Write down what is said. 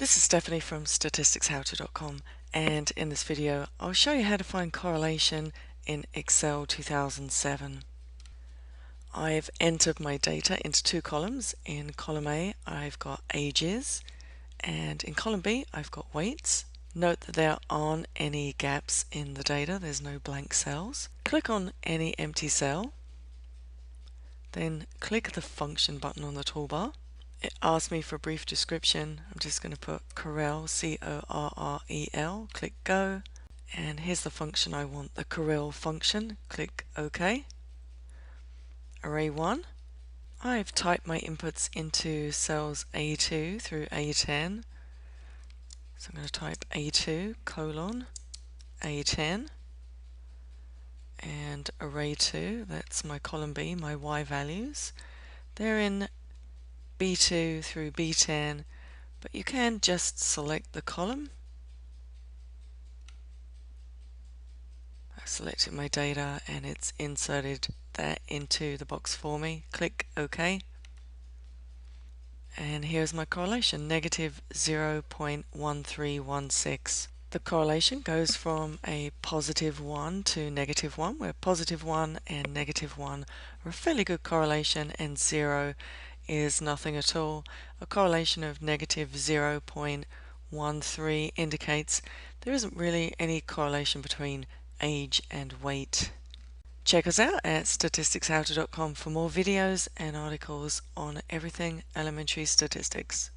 This is Stephanie from statisticshowto.com, and in this video I'll show you how to find correlation in Excel 2007. I've entered my data into two columns. In column A I've got ages, and in column B I've got weights. Note that there aren't any gaps in the data, there's no blank cells. Click on any empty cell, then click the function button on the toolbar. It asks me for a brief description. I'm just going to put Correl, C-O-R-R-E-L, click go, and here's the function I want, the Correl function, click OK. Array 1, I've typed my inputs into cells A2 through A10, so I'm going to type A2 colon A10, and array 2, that's my column B, my Y values. They're in B2 through B10, but you can just select the column. I've selected my data and it's inserted that into the box for me. Click OK. And here's my correlation, negative 0.1316. The correlation goes from a positive 1 to negative 1, where positive 1 and negative 1 are a fairly good correlation, and 0 is nothing at all. A correlation of negative 0.13 indicates there isn't really any correlation between age and weight. Check us out at statisticshowto.com for more videos and articles on everything elementary statistics.